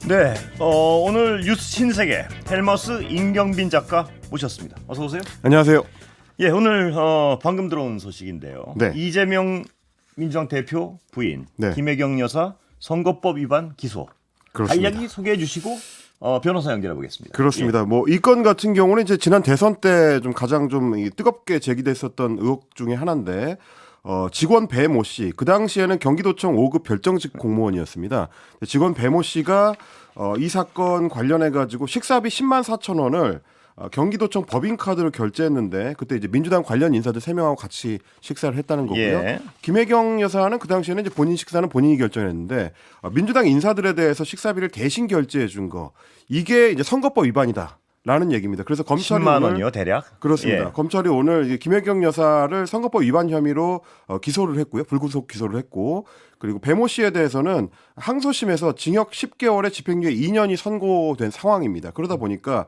네, 오늘 뉴스 신세계 헬머스 임경빈 작가 모셨습니다. 어서 오세요. 안녕하세요. 예, 오늘 방금 들어온 소식인데요. 네. 이재명 민주당 대표 부인 네. 김혜경 여사 선거법 위반 기소. 그렇습니다. 간략히 소개해 주시고 변호사 연결해 보겠습니다. 그렇습니다. 뭐 이 건 같은 경우는 이제 지난 대선 때 좀 가장 좀 뜨겁게 제기됐었던 의혹 중에 하나인데 직원 배모 씨, 그 당시에는 경기도청 5급 별정직 공무원이었습니다. 직원 배모 씨가 이 사건 관련해 가지고 식사비 10만 4천 원을 경기도청 법인카드로 결제했는데 그때 이제 민주당 관련 인사들 3명하고 같이 식사를 했다는 거고요. 예. 김혜경 여사는 그 당시에는 이제 본인 식사는 본인이 결정했는데 민주당 인사들에 대해서 식사비를 대신 결제해 준 거 이게 이제 선거법 위반이다. 라는 얘기입니다. 그래서 검찰이 10만 오늘 원이요, 대략? 그렇습니다. 예. 검찰이 오늘 김혜경 여사를 선거법 위반 혐의로 기소를 했고요. 불구속 기소를 했고 그리고 배모 씨에 대해서는 항소심에서 징역 10개월에 집행유예 2년이 선고된 상황입니다. 그러다 보니까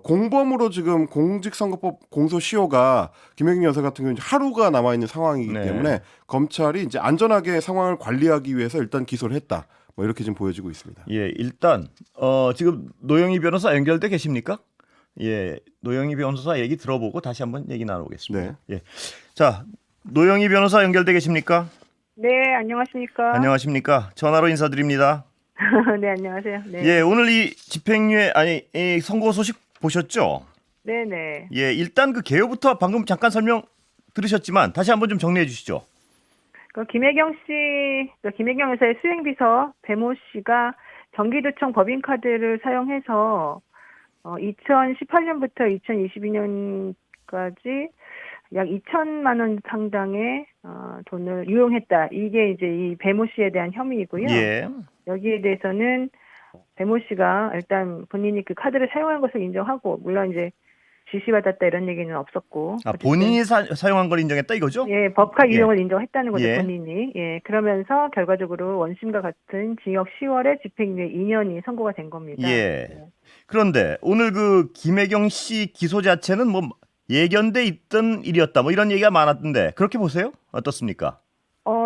공범으로 지금 공직선거법 공소시효가 김혜경 여사 같은 경우는 하루가 남아 있는 상황이기 네. 때문에 검찰이 이제 안전하게 상황을 관리하기 위해서 일단 기소를 했다. 뭐 이렇게 지금 보여지고 있습니다. 예, 일단 지금 노영희 변호사 연결돼 계십니까? 예, 노영희 변호사 얘기 들어보고 다시 한번 얘기 나눠보겠습니다. 네. 예, 자, 노영희 변호사 연결돼 계십니까? 네, 안녕하십니까. 안녕하십니까? 전화로 인사드립니다. 네, 안녕하세요. 네. 예, 오늘 이 집행유예 이 선고 소식 보셨죠? 네네. 예, 일단 그 개요부터 방금 잠깐 설명 들으셨지만 다시 한번 좀 정리해 주시죠. 김혜경 씨, 김혜경 여사의 수행비서 배모 씨가 경기도청 법인카드를 사용해서 2018년부터 2022년까지 약 2천만 원 상당의 돈을 유용했다. 이게 이제 이 배모 씨에 대한 혐의이고요. 예, 여기에 대해서는 배모 씨가 일단 본인이 그 카드를 사용한 것을 인정하고, 물론 이제 지시받았다 이런 얘기는 없었고. 아, 어쨌든 본인이 사용한 걸 인정했다 이거죠? 예, 법카 유용을 인정했다는 거죠, 예. 본인이. 예, 그러면서 결과적으로 원심과 같은 징역 10월에 집행유예 2년이 선고가 된 겁니다. 예. 그런데 오늘 그 김혜경 씨 기소 자체는 뭐 예견돼 있던 일이었다. 뭐 이런 얘기가 많았던데 그렇게 보세요? 어떻습니까?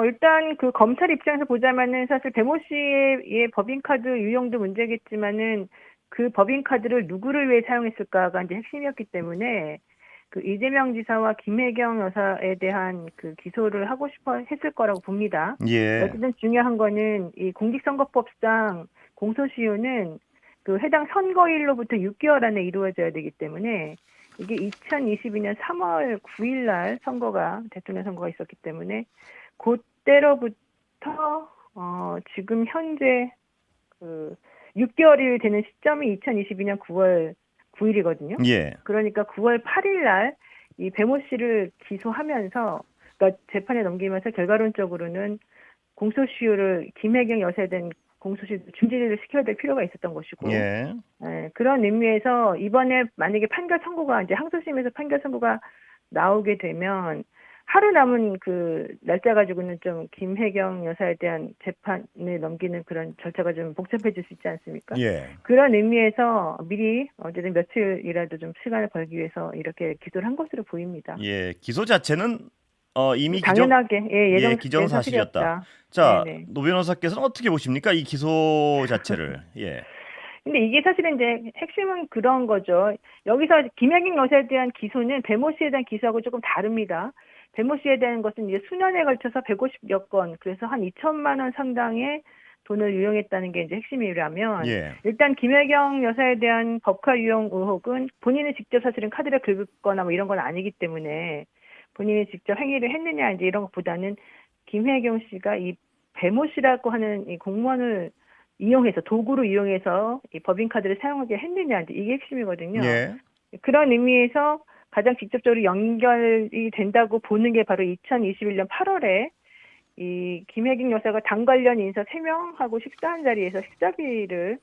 일단 그 검찰 입장에서 보자면은 사실 배모 씨의 법인카드 유용도 문제겠지만은 그 법인카드를 누구를 위해 사용했을까가 이제 핵심이었기 때문에 그 이재명 지사와 김혜경 여사에 대한 그 기소를 하고 싶어 했을 거라고 봅니다. 예. 어쨌든 중요한 거는 이 공직선거법상 공소시효는 그 해당 선거일로부터 6개월 안에 이루어져야 되기 때문에 이게 2022년 3월 9일 날 대통령 선거가 있었기 때문에 그때로부터 지금 현재 그 6개월이 되는 시점이 2022년 9월 9일이거든요. 예. 그러니까 9월 8일 날 이 배모 씨를 기소하면서, 그러니까 재판에 넘기면서 결과론적으로는 공소시효를 김혜경 여사에 대한 공소시효 중지를 시켜야 될 필요가 있었던 것이고, 예. 그런 의미에서 이번에 만약에 판결 선고가 이제 항소심에서 판결 선고가 나오게 되면 하루 남은 그 날짜 가지고는 좀 김혜경 여사에 대한 재판을 넘기는 그런 절차가 좀 복잡해질 수 있지 않습니까? 예. 그런 의미에서 미리 어쨌든 며칠이라도 좀 시간을 벌기 위해서 이렇게 기소를 한 것으로 보입니다. 예. 기소 자체는 이미 당연하게 예정 기정사실이었다. 사실이었다. 자, 네네. 노 변호사께서는 어떻게 보십니까? 이 기소 자체를. 예. 근데 이게 사실은 이제 핵심은 그런 거죠. 여기서 김혜경 여사에 대한 기소는 배모 씨에 대한 기소하고 조금 다릅니다. 배모 씨에 대한 것은 이제 수년에 걸쳐서 150여 건, 그래서 한 2천만 원 상당의 돈을 유용했다는 게 이제 핵심이라면, 예. 일단 김혜경 여사에 대한 법카 유용 의혹은 본인이 직접 사실은 카드를 긁거나 뭐 이런 건 아니기 때문에 본인이 직접 행위를 했느냐 이제 이런 것보다는 김혜경 씨가 이 배모 씨라고 하는 이 공무원을 이용해서, 도구로 이용해서 이 법인카드를 사용하게 했느냐 이제 이게 핵심이거든요. 예. 그런 의미에서 가장 직접적으로 연결이 된다고 보는 게 바로 2021년 8월에 이 김혜경 여사가 당 관련 인사 3명하고 식사한 자리에서 식사비를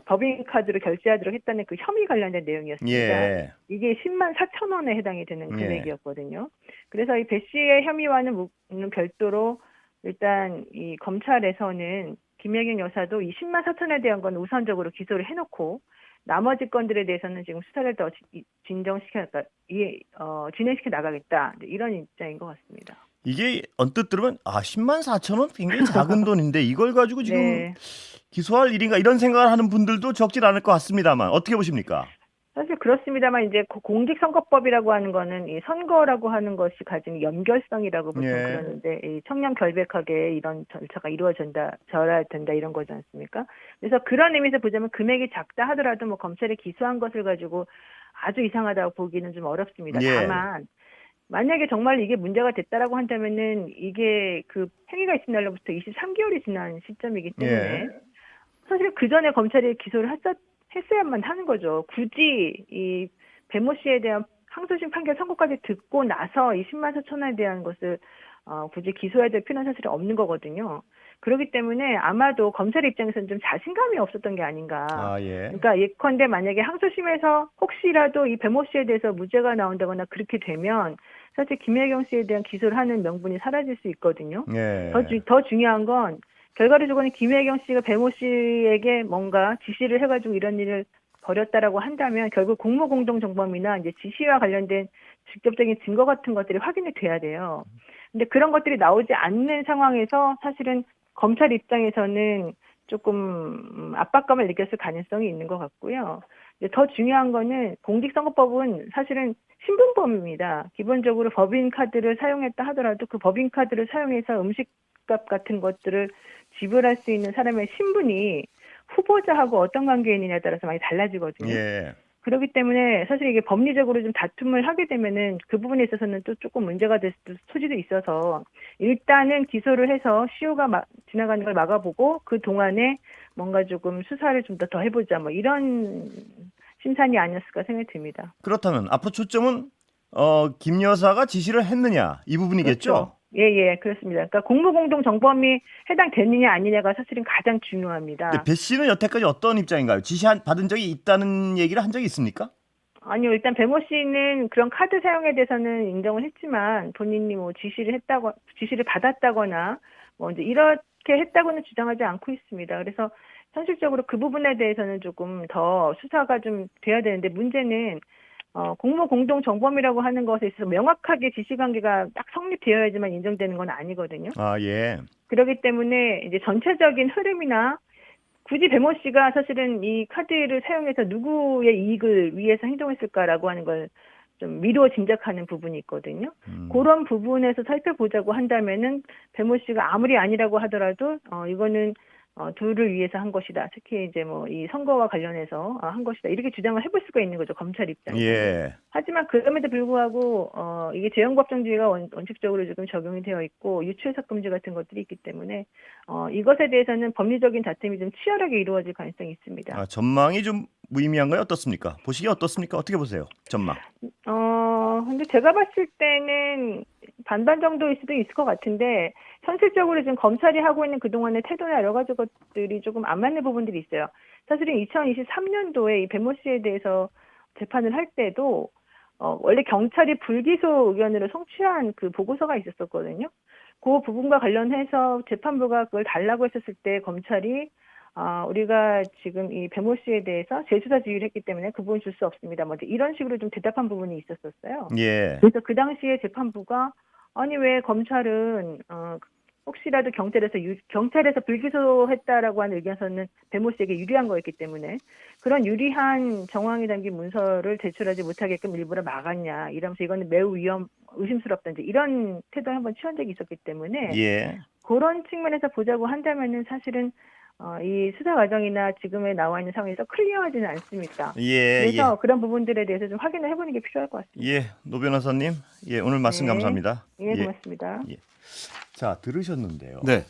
법인카드로 결제하도록 했다는 그 혐의 관련된 내용이었습니다. 예. 이게 10만 4천 원에 해당이 되는 예. 금액이었거든요. 그래서 이 배 씨의 혐의와는 별도로 일단 이 검찰에서는 김혜경 여사도 이 10만 4천에 대한 건 우선적으로 기소를 해놓고 나머지 건들에 대해서는 지금 수사를 더 진행시켜 나가겠다 이런 입장인 것 같습니다. 이게 언뜻 들으면 10만 4천 원 굉장히 작은 돈인데 이걸 가지고 지금 네. 기소할 일인가 이런 생각을 하는 분들도 적질 않을 것 같습니다만 어떻게 보십니까? 사실 그렇습니다만 이제 공직선거법이라고 하는 거는 이 선거라고 하는 것이 가진 연결성이라고 보통 예. 그러는데 이 청렴결백하게 이런 절차가 이루어져야 된다 이런 거지 않습니까? 그래서 그런 의미에서 보자면 금액이 작다 하더라도 뭐 검찰이 기소한 것을 가지고 아주 이상하다고 보기는 좀 어렵습니다. 예. 다만 만약에 정말 이게 문제가 됐다라고 한다면은 이게 그 행위가 있은 날로부터 23개월이 지난 시점이기 때문에 예. 사실 그 전에 검찰이 기소를 했어야만 하는 거죠. 굳이 이 배모 씨에 대한 항소심 판결 선고까지 듣고 나서 이 10만 4천 원에 대한 것을 굳이 기소해야 될 필요는 사실 없는 거거든요. 그렇기 때문에 아마도 검찰 입장에서는 좀 자신감이 없었던 게 아닌가. 예. 그러니까 예컨대 만약에 항소심에서 혹시라도 이 배모 씨에 대해서 무죄가 나온다거나 그렇게 되면 사실 김혜경 씨에 대한 기소를 하는 명분이 사라질 수 있거든요. 예. 더 중요한 건 결과적으로는 김혜경 씨가 배모 씨에게 뭔가 지시를 해가지고 이런 일을 벌였다라고 한다면 결국 공모공동정범이나 이제 지시와 관련된 직접적인 증거 같은 것들이 확인이 돼야 돼요. 근데 그런 것들이 나오지 않는 상황에서 사실은 검찰 입장에서는 조금 압박감을 느꼈을 가능성이 있는 것 같고요. 이제 더 중요한 거는 공직선거법은 사실은 신분법입니다. 기본적으로 법인카드를 사용했다 하더라도 그 법인카드를 사용해서 음식값 같은 것들을 지불할 수 있는 사람의 신분이 후보자하고 어떤 관계에 있느냐에 따라서 많이 달라지거든요. 예. 그렇기 때문에 사실 이게 법리적으로 좀 다툼을 하게 되면은 그 부분에 있어서는 또 조금 문제가 될 소지도 있어서 일단은 기소를 해서 시효가 지나가는 걸 막아보고 그 동안에 뭔가 조금 수사를 좀 더 해보자 뭐 이런 심산이 아니었을까 생각이 듭니다. 그렇다면 앞으로 초점은 김 여사가 지시를 했느냐 이 부분이겠죠. 그렇죠. 예, 그렇습니다. 그러니까 공무공동 정범이 해당되느냐 아니냐가 사실은 가장 중요합니다. 근데 배 씨는 여태까지 어떤 입장인가요? 지시 받은 적이 있다는 얘기를 한 적이 있습니까? 아니요, 일단 배모 씨는 그런 카드 사용에 대해서는 인정을 했지만 본인이 뭐 지시를 받았다거나 뭐 이제 이렇게 했다고는 주장하지 않고 있습니다. 그래서 현실적으로 그 부분에 대해서는 조금 더 수사가 좀 돼야 되는데 문제는 공모 공동 정범이라고 하는 것에 있어서 명확하게 지시관계가 딱 성립되어야지만 인정되는 건 아니거든요. 예. 그렇기 때문에 이제 전체적인 흐름이나 굳이 배모 씨가 사실은 이 카드를 사용해서 누구의 이익을 위해서 행동했을까라고 하는 걸 좀 미루어 짐작하는 부분이 있거든요. 그런 부분에서 살펴보자고 한다면은 배모 씨가 아무리 아니라고 하더라도 이거는 둘을 위해서 한 것이다. 특히 이제 뭐 이 선거와 관련해서 한 것이다. 이렇게 주장을 해볼 수가 있는 거죠. 검찰 입장에서. 예. 하지만 그럼에도 불구하고 이게 재형법정주의가 원칙적으로 지금 적용이 되어 있고 유추해석 금지 같은 것들이 있기 때문에 이것에 대해서는 법리적인 다툼이 좀 치열하게 이루어질 가능성이 있습니다. 전망이 좀 무의미한가요? 어떻습니까? 보시기 어떻습니까? 어떻게 보세요? 전망. 근데 제가 봤을 때는 반반 정도일 수도 있을 것 같은데 현실적으로 지금 검찰이 하고 있는 그동안의 태도나 여러 가지 것들이 조금 안 맞는 부분들이 있어요. 사실은 2023년도에 이 배모 씨에 대해서 재판을 할 때도 원래 경찰이 불기소 의견으로 송치한 그 보고서가 있었거든요. 그 부분과 관련해서 재판부가 그걸 달라고 했었을 때 검찰이 우리가 지금 이 배모 씨에 대해서 재수사 지휘를 했기 때문에 그 부분 줄 수 없습니다. 뭐 이런 식으로 좀 대답한 부분이 있었어요. 예. 그래서 그 당시에 재판부가 아니 왜 검찰은 혹시라도 경찰에서 불기소했다라고 하는 의견서는 배모 씨에게 유리한 거였기 때문에 그런 유리한 정황이 담긴 문서를 제출하지 못하게끔 일부러 막았냐 이러면서 이거는 매우 의심스럽다 이제 이런 태도를 한번 취한 적이 있었기 때문에 예. 그런 측면에서 보자고 한다면은 사실은 이 수사 과정이나 지금에 나와 있는 상황에서 클리어하지는 않습니다. 그래서 그런 부분들에 대해서 좀 확인을 해보는 게 필요할 것 같습니다. 예. 노 변호사님, 오늘 말씀 네. 감사합니다. 예, 고맙습니다. 자, 들으셨는데요. 네.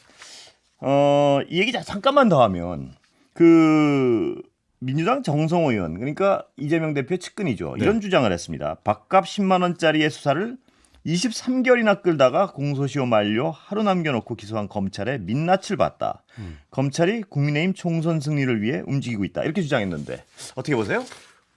이 얘기 잠깐만 더 하면 그 민주당 정성호 의원 그러니까 이재명 대표 측근이죠. 이런 주장을 했습니다. 밥값 10만 원짜리의 수사를 23개월이나 끌다가 공소시효 만료 하루 남겨놓고 기소한 검찰의 민낯을 봤다. 검찰이 국민의힘 총선 승리를 위해 움직이고 있다. 이렇게 주장했는데 어떻게 보세요?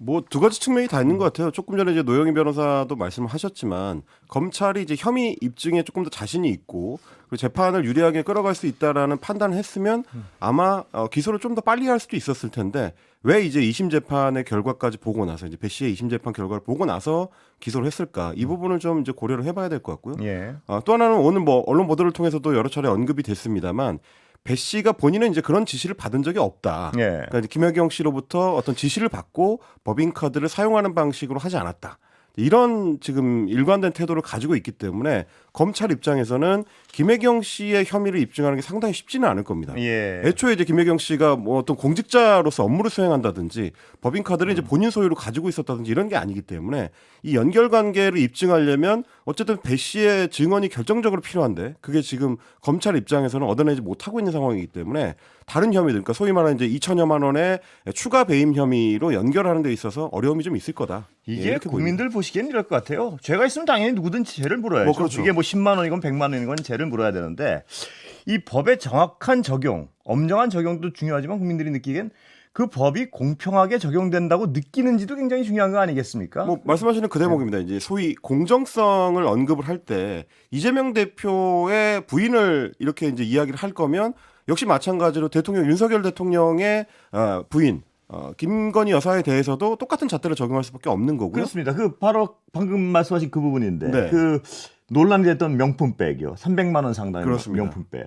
뭐 두 가지 측면이 다 있는 것 같아요. 조금 전에 이제 노영희 변호사도 말씀하셨지만 검찰이 이제 혐의 입증에 조금 더 자신이 있고 그리고 재판을 유리하게 끌어갈 수 있다라는 판단을 했으면 아마 기소를 좀 더 빨리 할 수도 있었을 텐데 왜 이제 2심 재판의 결과까지 보고 나서 이제 배 씨의 2심 재판 결과를 보고 나서 기소를 했을까 이 부분을 좀 이제 고려를 해봐야 될 것 같고요. 예. 또 하나는 오늘 뭐 언론 보도를 통해서도 여러 차례 언급이 됐습니다만 배 씨가 본인은 이제 그런 지시를 받은 적이 없다. 예. 그러니까 이제 김혜경 씨로부터 어떤 지시를 받고 법인카드를 사용하는 방식으로 하지 않았다. 이런 지금 일관된 태도를 가지고 있기 때문에 검찰 입장에서는 김혜경 씨의 혐의를 입증하는 게 상당히 쉽지는 않을 겁니다. 예. 애초에 이제 김혜경 씨가 뭐 어떤 공직자로서 업무를 수행한다든지 법인카드를 이제 본인 소유로 가지고 있었다든지 이런 게 아니기 때문에 이 연결관계를 입증하려면 어쨌든 배 씨의 증언이 결정적으로 필요한데 그게 지금 검찰 입장에서는 얻어내지 못하고 있는 상황이기 때문에 다른 혐의들, 그러니까 소위 말하는 이제 2천여만 원의 추가 배임 혐의로 연결하는 데 있어서 어려움이 좀 있을 거다. 예, 이게 이렇게 국민들 보시기엔 이럴 것 같아요. 죄가 있으면 당연히 누구든지 죄를 물어야죠. 뭐 그렇죠. 이게 뭐 10만 원이건 100만 원이건 죄를 물어야 되는데 이 법의 정확한 적용, 엄정한 적용도 중요하지만 국민들이 느끼기엔 그 법이 공평하게 적용된다고 느끼는지도 굉장히 중요한 거 아니겠습니까? 뭐 말씀하시는 그 대목입니다. 이제 소위 공정성을 언급을 할 때 이재명 대표의 부인을 이렇게 이제 이야기를 할 거면 역시 마찬가지로 대통령 윤석열 대통령의 부인 김건희 여사에 대해서도 똑같은 잣대를 적용할 수밖에 없는 거고요. 그렇습니다. 그 바로 방금 말씀하신 그 부분인데 네. 그 논란이 됐던 명품백이요. 300만 원 상당의 그렇습니다. 명품백.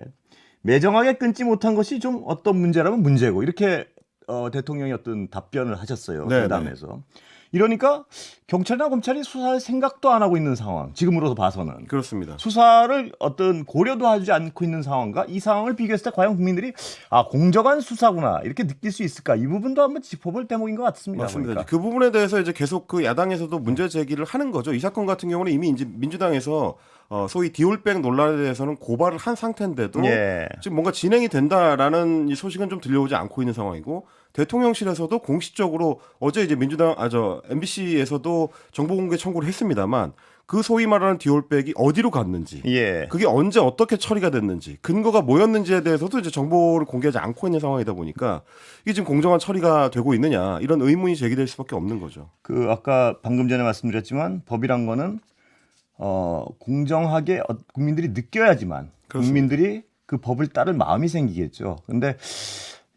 매정하게 끊지 못한 것이 좀 어떤 문제라면 문제고 이렇게 대통령이 어떤 답변을 하셨어요. 네, 회담에서. 이러니까 경찰이나 검찰이 수사할 생각도 안 하고 있는 상황. 지금으로서 봐서는. 그렇습니다. 수사를 어떤 고려도 하지 않고 있는 상황과 이 상황을 비교했을 때 과연 국민들이 공정한 수사구나 이렇게 느낄 수 있을까 이 부분도 한번 짚어볼 대목인 것 같습니다. 맞습니다. 보니까. 그 부분에 대해서 이제 계속 그 야당에서도 문제 제기를 하는 거죠. 이 사건 같은 경우는 이미 이제 민주당에서 소위 디올백 논란에 대해서는 고발을 한 상태인데도 예. 지금 뭔가 진행이 된다라는 이 소식은 좀 들려오지 않고 있는 상황이고 대통령실에서도 공식적으로 어제 이제 MBC에서도 정보공개 청구를 했습니다만 그 소위 말하는 디올백이 어디로 갔는지 예. 그게 언제 어떻게 처리가 됐는지 근거가 뭐였는지에 대해서도 이제 정보를 공개하지 않고 있는 상황이다 보니까 이게 지금 공정한 처리가 되고 있느냐 이런 의문이 제기될 수밖에 없는 거죠. 그 아까 방금 전에 말씀드렸지만 법이란 거는 공정하게 국민들이 느껴야지만 그렇습니다. 국민들이 그 법을 따를 마음이 생기겠죠. 그런데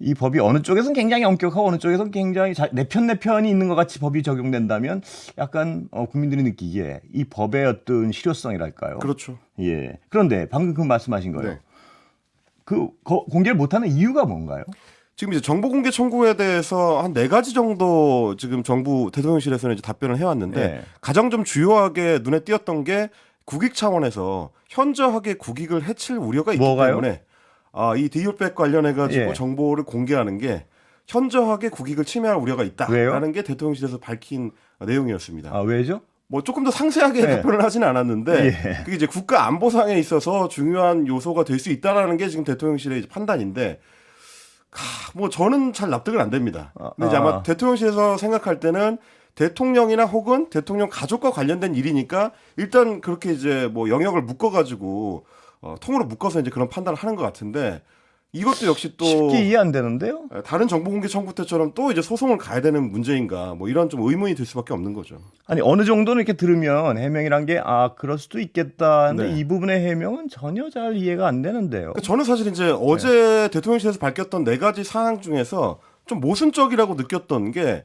이 법이 어느 쪽에서는 굉장히 엄격하고 어느 쪽에서는 굉장히 내 편이 있는 것 같이 법이 적용된다면 약간 국민들이 느끼기에 이 법의 어떤 실효성이랄까요? 그렇죠. 예. 그런데 방금 그 말씀하신 거예요. 네. 그 공개를 못하는 이유가 뭔가요? 지금 이제 정보 공개 청구에 대해서 한 4가지 정도 지금 정부 대통령실에서는 이제 답변을 해왔는데 네. 가장 좀 주요하게 눈에 띄었던 게 국익 차원에서 현저하게 국익을 해칠 우려가 있기 뭐가요? 때문에 이 디올백 관련해 가지고 예. 정보를 공개하는 게 현저하게 국익을 침해할 우려가 있다라는 왜요? 게 대통령실에서 밝힌 내용이었습니다. 왜죠? 뭐 조금 더 상세하게 네. 답변을 하지는 않았는데 예. 그게 이제 국가 안보상에 있어서 중요한 요소가 될 수 있다라는 게 지금 대통령실의 이제 판단인데 뭐 저는 잘 납득은 안 됩니다. 근데 이제 아마 대통령실에서 생각할 때는 대통령이나 혹은 대통령 가족과 관련된 일이니까 일단 그렇게 이제 뭐 영역을 묶어가지고 통으로 묶어서 이제 그런 판단을 하는 것 같은데 이것도 역시 또 쉽게 이해 안 되는데요. 다른 정보공개 청구 때처럼 또 이제 소송을 가야 되는 문제인가 뭐 이런 좀 의문이 들 수밖에 없는 거죠. 아니 어느 정도는 이렇게 들으면 해명이란 게 그럴 수도 있겠다. 근데 네. 이 부분의 해명은 전혀 잘 이해가 안 되는데요. 그러니까 저는 사실 이제 어제 대통령실에서 밝혔던 4가지 사항 중에서 좀 모순적이라고 느꼈던 게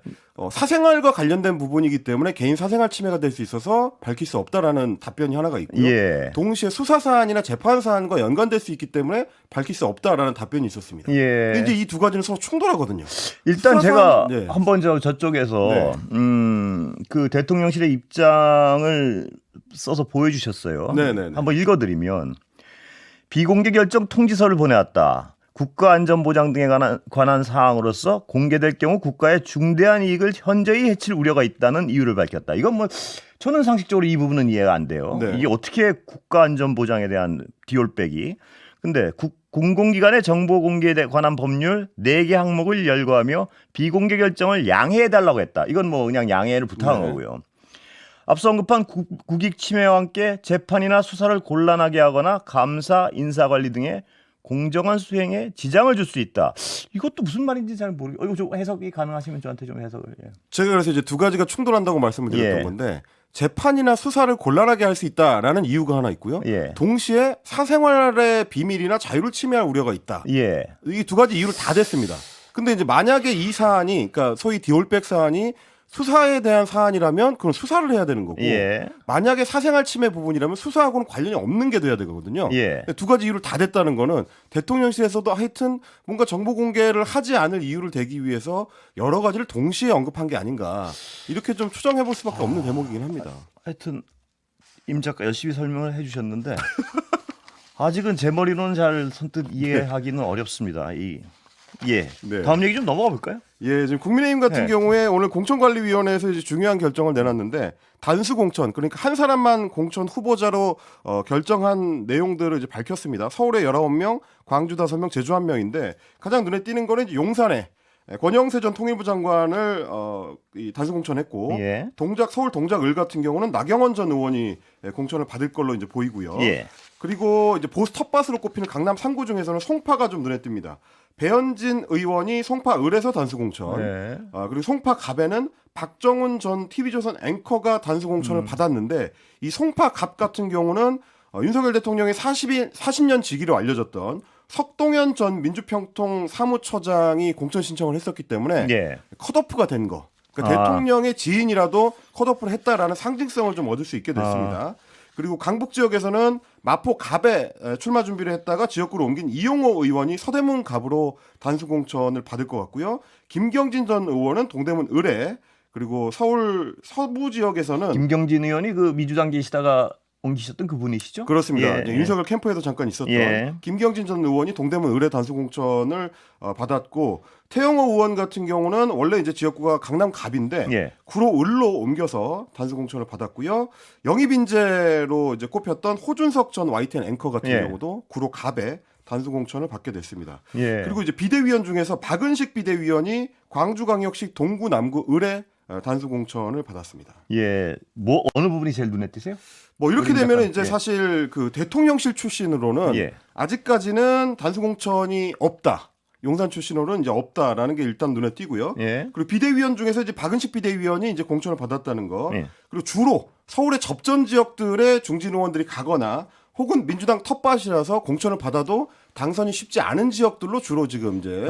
사생활과 관련된 부분이기 때문에 개인 사생활 침해가 될 수 있어서 밝힐 수 없다라는 답변이 하나가 있고요. 예. 동시에 수사 사안이나 재판 사안과 연관될 수 있기 때문에 밝힐 수 없다라는 답변이 있었습니다. 예. 근데 이 두 가지는 서로 충돌하거든요. 일단 수사 제가 사안- 네. 한번 저쪽에서 네. 그 대통령실의 입장을 써서 보여주셨어요. 네네네. 한번 읽어드리면 비공개 결정 통지서를 보내왔다. 국가안전보장 등에 관한 사항으로서 공개될 경우 국가의 중대한 이익을 현저히 해칠 우려가 있다는 이유를 밝혔다. 이건 뭐 저는 상식적으로 이 부분은 이해가 안 돼요. 네. 이게 어떻게 국가안전보장에 대한 디올백이. 근데 공공기관의 정보 공개에 관한 법률 4개 항목을 열거하며 비공개 결정을 양해해달라고 했다. 이건 뭐 그냥 양해를 부탁한 네. 거고요. 앞서 언급한 국익 침해와 함께 재판이나 수사를 곤란하게 하거나 감사, 인사관리 등의 공정한 수행에 지장을 줄 수 있다. 이것도 무슨 말인지 잘 모르겠어요. 이거 좀 해석이 가능하시면 저한테 좀 해석을. 예. 제가 그래서 이제 두 가지가 충돌한다고 말씀을 드렸던 예. 건데 재판이나 수사를 곤란하게 할 수 있다라는 이유가 하나 있고요. 예. 동시에 사생활의 비밀이나 자유를 침해할 우려가 있다. 예. 이 두 가지 이유를 다 댔습니다. 근데 이제 만약에 이 사안이 그러니까 소위 디올백 사안이 수사에 대한 사안이라면 그건 수사를 해야 되는 거고 예. 만약에 사생활 침해 부분이라면 수사하고는 관련이 없는 게 돼야 되거든요. 예. 두 가지 이유를 다 댔다는 거는 대통령실에서도 하여튼 뭔가 정보 공개를 하지 않을 이유를 대기 위해서 여러 가지를 동시에 언급한 게 아닌가 이렇게 좀 추정해 볼 수밖에 없는 대목이긴 합니다. 하여튼 임 작가 열심히 설명을 해주셨는데 아직은 제 머리로는 잘 선뜻 이해하기는 어렵습니다. 예. 네. 다음 얘기 좀 넘어가 볼까요? 예, 지금 국민의힘 같은 네. 경우에 오늘 공천관리위원회에서 이제 중요한 결정을 내놨는데 단수 공천, 그러니까 한 사람만 공천 후보자로 결정한 내용들을 이제 밝혔습니다. 서울에 19명, 광주 5명, 제주 1명인데 가장 눈에 띄는 거는 이제 용산에 권영세 전 통일부 장관을 이 단수 공천했고 예. 서울 동작을 같은 경우는 나경원 전 의원이 공천을 받을 걸로 이제 보이고요. 예. 그리고 이제 보수 텃밭으로 꼽히는 강남 3구 중에서는 송파가 좀 눈에 띕니다. 배현진 의원이 송파 을에서 단수 공천. 네. 그리고 송파 갑에는 박정훈 전 TV조선 앵커가 단수 공천을 받았는데 이 송파 갑 같은 경우는 윤석열 대통령의 40년 직위로 알려졌던 석동현 전 민주평통 사무처장이 공천 신청을 했었기 때문에 예. 컷오프가 된 거. 그러니까 대통령의 지인이라도 컷오프를 했다라는 상징성을 좀 얻을 수 있게 됐습니다. 그리고 강북 지역에서는 마포 갑에 출마 준비를 했다가 지역구로 옮긴 이용호 의원이 서대문 갑으로 단수 공천을 받을 것 같고요. 김경진 전 의원은 동대문 을에 그리고 서울 서부 지역에서는 김경진 의원이 그 민주당 계시다가 옮기셨던 그분이시죠? 그렇습니다. 예. 이제 윤석열 캠프에도 잠깐 있었던 예. 김경진 전 의원이 동대문 을에 단수 공천을 받았고 태영호 의원 같은 경우는 원래 이제 지역구가 강남 갑인데 예. 구로 을로 옮겨서 단수 공천을 받았고요. 영입 인재로 이제 꼽혔던 호준석 전 YTN 앵커 같은 예. 경우도 구로 갑에 단수 공천을 받게 됐습니다. 예. 그리고 이제 비대위원 중에서 박은식 비대위원이 광주광역시 동구 남구 을에 단수 공천을 받았습니다. 예. 뭐 어느 부분이 제일 눈에 띄세요? 뭐 이렇게 그림 되면 작가. 이제 예. 사실 그 대통령실 출신으로는 예. 아직까지는 단수 공천이 없다. 용산 출신으로는 이제 없다라는 게 일단 눈에 띄고요. 예. 그리고 비대위원 중에서 이제 박은식 비대위원이 이제 공천을 받았다는 거. 예. 그리고 주로 서울의 접전 지역들의 중진 의원들이 가거나 혹은 민주당 텃밭이라서 공천을 받아도 당선이 쉽지 않은 지역들로 주로 지금 이제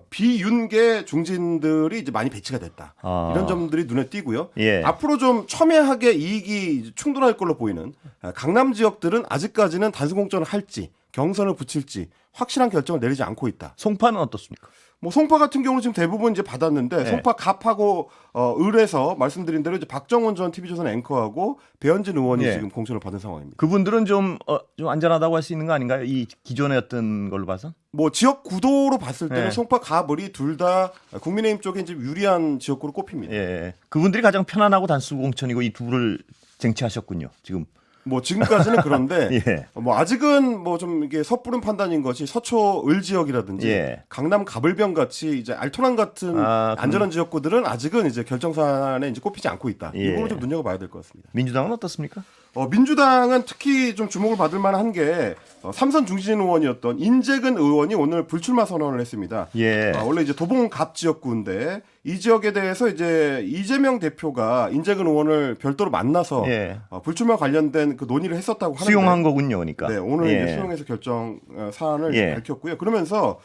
비윤계 중진들이 이제 많이 배치가 됐다. 이런 점들이 눈에 띄고요. 예. 앞으로 좀 첨예하게 이익이 충돌할 걸로 보이는 강남 지역들은 아직까지는 단수 공천을 할지 경선을 붙일지 확실한 결정을 내리지 않고 있다. 송파는 어떻습니까? 뭐 송파 같은 경우는 지금 대부분 이제 받았는데 네. 송파 갑하고 을에서 말씀드린 대로 이제 박정훈 전 TV조선 앵커하고 배현진 의원이 예. 지금 공천을 받은 상황입니다. 그분들은 좀 안전하다고 할 수 있는 거 아닌가요? 이 기존의 어떤 걸로 봐서? 뭐 지역 구도로 봤을 때는 네. 송파 갑 을이 둘 다 국민의힘 쪽에 이제 유리한 지역구로 꼽힙니다. 예. 그분들이 가장 편안하고 단수 공천이고 이 둘을 쟁취하셨군요. 지금. 뭐 지금까지는 그런데 예. 뭐 아직은 뭐 좀 이게 섣부른 판단인 것이 서초 을 지역이라든지 예. 강남 가불병 같이 이제 알토란 같은 안전한 지역구들은 아직은 이제 결정사안에 이제 꼽히지 않고 있다. 예. 이 부분을 좀 눈여겨봐야 될 것 같습니다. 민주당은 어떻습니까? 민주당은 특히 좀 주목을 받을 만한 게 삼선 중진 의원이었던 인재근 의원이 오늘 불출마 선언을 했습니다. 예. 원래 이제 도봉갑 지역구인데 이 지역에 대해서 이제 이재명 대표가 인재근 의원을 별도로 만나서 예. 불출마 관련된 그 논의를 했었다고 하는데 수용한 거군요, 그러니까. 네, 오늘 예. 이제 수용해서 결정 사안을 예. 밝혔고요. 그러면서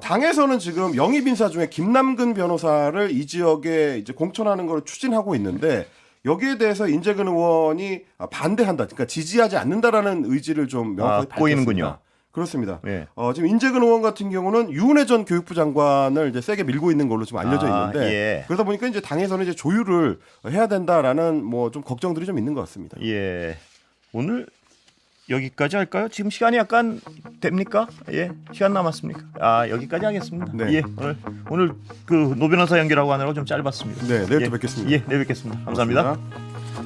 당에서는 지금 영입 인사 중에 김남근 변호사를 이 지역에 이제 공천하는 걸 추진하고 있는데 여기에 대해서 인재근 의원이 반대한다, 그러니까 지지하지 않는다라는 의지를 좀 명확하게 밝혔습니다. 꼬이는군요. 그렇습니다. 예. 지금 인재근 의원 같은 경우는 유은혜 전 교육부 장관을 이제 세게 밀고 있는 걸로 지금 알려져 있는데 예. 그러다 보니까 이제 당에서는 이제 조율을 해야 된다라는 뭐 좀 걱정들이 좀 있는 것 같습니다. 예. 오늘 여기까지 할까요? 지금 시간이 약간 됩니까? 예. 시간 남았습니까? 여기까지 하겠습니다. 네. 예. 오늘 그 노 변호사 연결하고 하느라고 좀 짧았습니다. 네, 내일 또 예. 뵙겠습니다. 예, 내일 뵙겠습니다. 감사합니다. 고맙습니다.